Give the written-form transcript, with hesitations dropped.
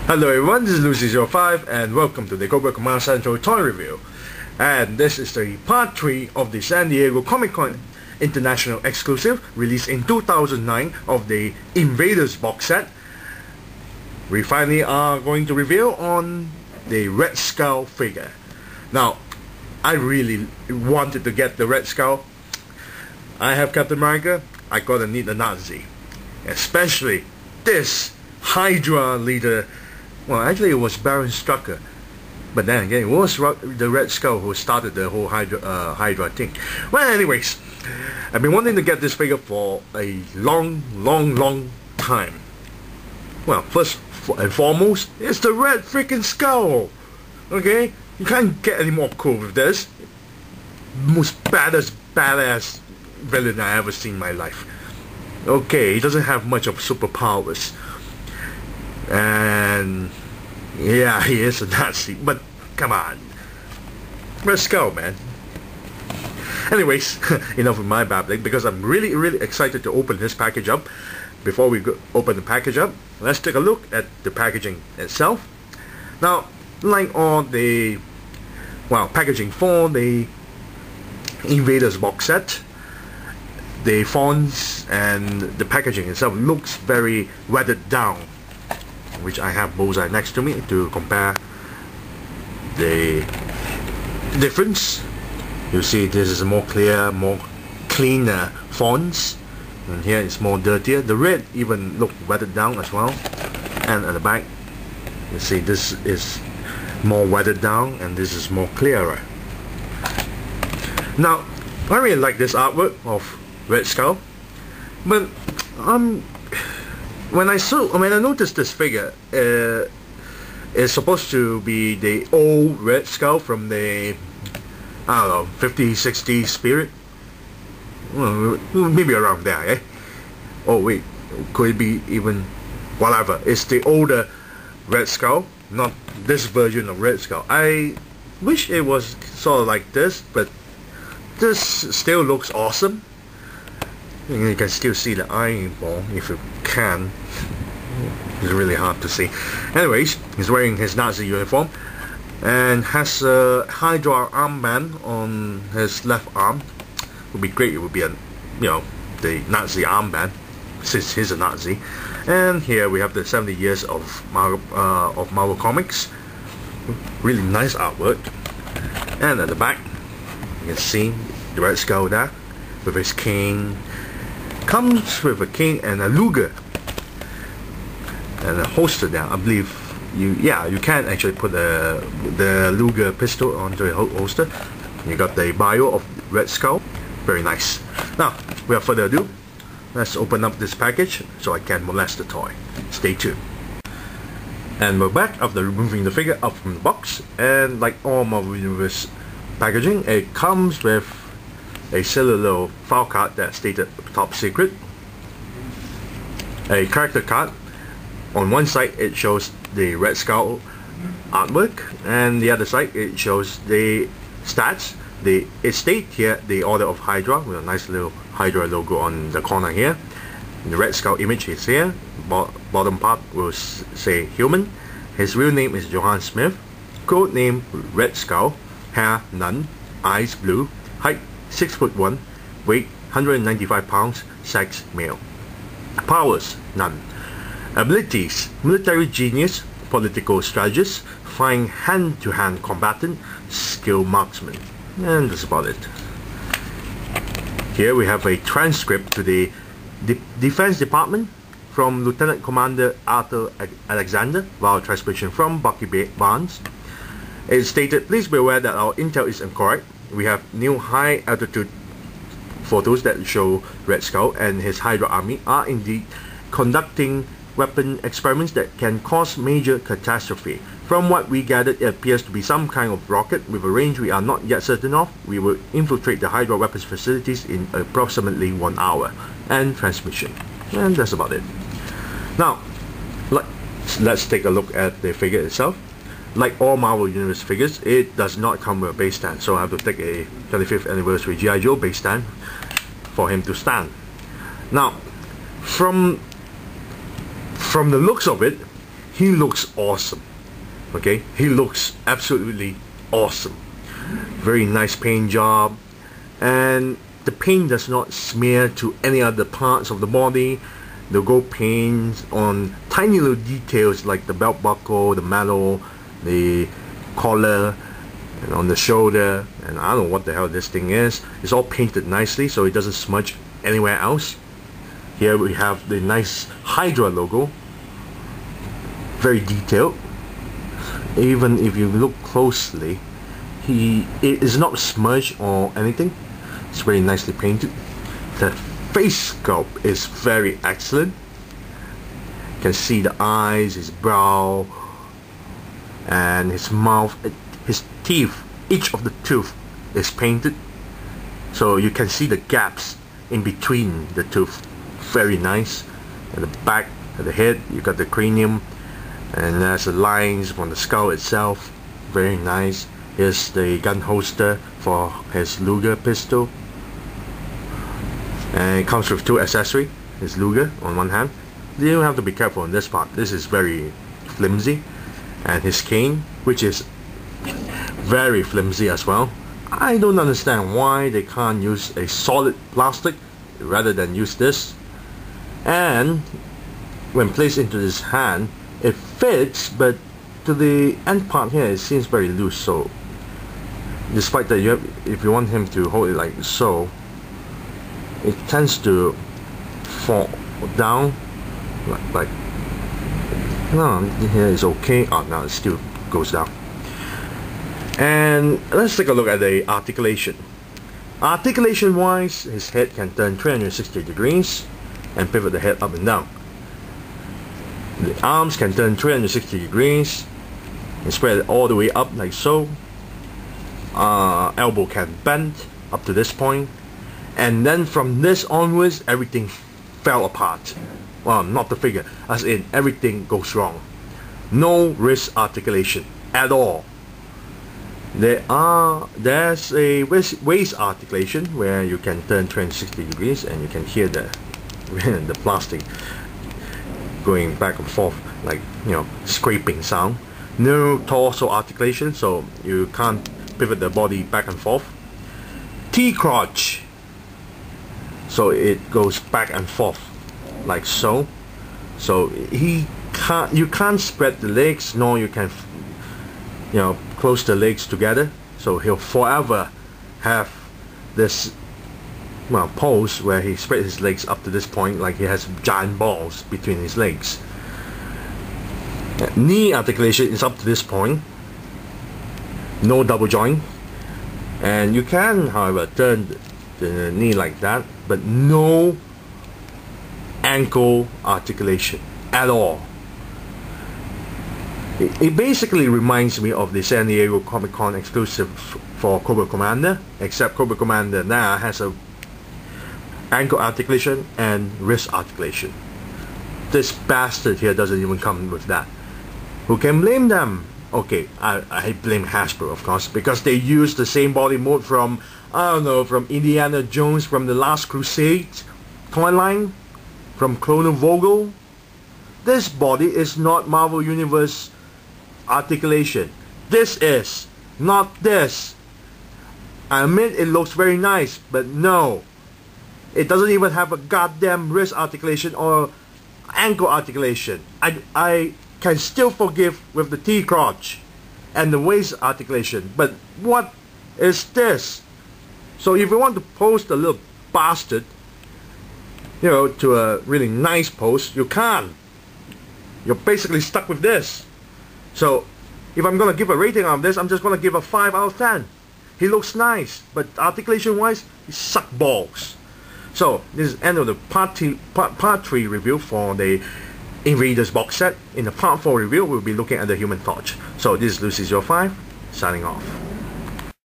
Hello everyone, this is Lucy05 and welcome to the Cobra Command Central Toy Review. And this is the part 3 of the San Diego Comic-Con International exclusive released in 2009 of the Invaders box set. We finally are going to reveal on the Red Skull figure. Now, I really wanted to get the Red Skull. I have Captain America, I gotta need the Nazi. Especially this Hydra leader. Well, actually it was Baron Strucker, but then again it was the Red Skull who started the whole Hydra thing. Well, anyways, I've been wanting to get this figure for a long time. Well, first and foremost, it's the Red freaking Skull. Okay, you can't get any more cool with this. Most badass villain I ever seen in my life. Okay, he doesn't have much of superpowers. And yeah, he is a Nazi, but come on, Red Skull, man. Anyways, enough of my babbling, because I'm really excited to open this package up. Before we open the package up, let's take a look at the packaging itself. Now, like all the packaging for the Invaders box set, the fonts and the packaging itself looks very weathered down, which I have Bullseye next to me to compare the difference. You see this is more clear, more cleaner fonts, and here it's more dirtier. The red even look weathered down as well, and at the back you see this is more weathered down and this is more clearer. Now, I really like this artwork of Red Skull, but when I noticed this figure, is supposed to be the old Red Skull from the, I don't know, 50s, 60s spirit. Well, maybe around there, eh? Oh wait, could it be even whatever? It's the older Red Skull, not this version of Red Skull. I wish it was sort of like this, but this still looks awesome. You can still see the eyeball if you can. It's really hard to see. Anyways, he's wearing his Nazi uniform and has a Hydra armband on his left arm. Would be great. It would be a, the Nazi armband, since he's a Nazi. And here we have the 70 years of Marvel Comics. Really nice artwork. And at the back, you can see the Red Skull there with his cane. Comes with a cane and a Luger and a holster there. I believe you can actually put the Luger pistol onto a holster. You got the bio of Red Skull. Very nice. Now, without further ado, let's open up this package so I can molest the toy. Stay tuned. And we're back after removing the figure up from the box, and like all Marvel Universe packaging, it comes with a silly little file card that stated top secret, a character card. On one side it shows the Red Skull artwork, and the other side it shows the stats. It states here the Order of Hydra with a nice little Hydra logo on the corner here. The Red Skull image is here. Bottom part will say human. His real name is Johann Smith. Code name Red Skull. Hair none. Eyes blue. Height 6'1", weight 195 pounds, sex male. Powers none. Abilities: military genius, political strategist, flying hand-to-hand combatant, skilled marksman. And that's about it. Here we have a transcript to the Defense Department from Lieutenant Commander Arthur Alexander via transmission from Bucky Barnes. It stated, please be aware that our intel is incorrect. We have new high altitude photos that show Red Skull and his Hydra army are indeed conducting weapon experiments that can cause major catastrophe. From what we gathered, it appears to be some kind of rocket with a range we are not yet certain of. We will infiltrate the Hydra weapons facilities in approximately 1 hour. And transmission. And that's about it. Now, let's take a look at the figure itself. Like all Marvel Universe figures, it does not come with a base stand, so I have to take a 25th anniversary G.I. Joe base stand for him to stand. Now, from the looks of it, he looks awesome. Okay, he looks absolutely awesome. Very nice paint job, and the paint does not smear to any other parts of the body. They'll go paint on tiny little details like the belt buckle, the medal, the collar, and on the shoulder, and I don't know what the hell this thing is. It's all painted nicely so it doesn't smudge anywhere else. Here we have the nice Hydra logo, very detailed. Even if you look closely, it is not smudged or anything. It's very nicely painted. The face sculpt is very excellent. You can see the eyes, his brow, and his mouth, his teeth. Each of the tooth is painted, so you can see the gaps in between the tooth. Very nice. At the back of the head, you got the cranium, and there's the lines from the skull itself. Very nice. Here's the gun holster for his Luger pistol, and it comes with two accessories. His Luger on one hand. You have to be careful on this part. This is very flimsy. And his cane, which is very flimsy as well. I don't understand why they can't use a solid plastic rather than use this. And when placed into his hand, it fits, but to the end part here it seems very loose. So despite that, if you want him to hold it like so, it tends to fall down like no, here is okay. Oh, now it still goes down. And let's take a look at the articulation. Articulation wise, his head can turn 360 degrees and pivot the head up and down. The arms can turn 360 degrees and spread it all the way up like so. Elbow can bend up to this point, and then from this onwards everything fell apart. Well, not the figure, as in everything goes wrong. No wrist articulation at all. There's a waist articulation where you can turn 360 degrees and you can hear the the plastic going back and forth, like, you know, scraping sound. No torso articulation, so you can't pivot the body back and forth. T-crotch, so it goes back and forth like so. So you can't spread the legs, nor you can, you know, close the legs together. So he'll forever have this, well, pose where he spread his legs up to this point like he has giant balls between his legs. Knee articulation is up to this point. No double joint. And you can, however, turn the knee like that, but no ankle articulation at all. It basically reminds me of the San Diego Comic-Con exclusive for Cobra Commander, except Cobra Commander now has a ankle articulation and wrist articulation. This bastard here doesn't even come with that. Who can blame them? Okay, I blame Hasbro, of course, because they use the same body mode from, I don't know, from Indiana Jones, from The Last Crusade toy line, from Clone Vogel. This body is not Marvel Universe articulation. This is, not this. I admit it looks very nice, but no. It doesn't even have a goddamn wrist articulation or ankle articulation. I can still forgive with the T-crotch and the waist articulation, but what is this? So if you want to pose the little bastard, you know, to a really nice pose, you can't. You're basically stuck with this. So if I'm going to give a rating on this, I'm just going to give a 5 out of 10. He looks nice, but articulation wise, he sucks balls. So this is the end of the part 3 review for the Invaders box set. In the part 4 review, we'll be looking at the Human Torch. So this is Lucy05, signing off.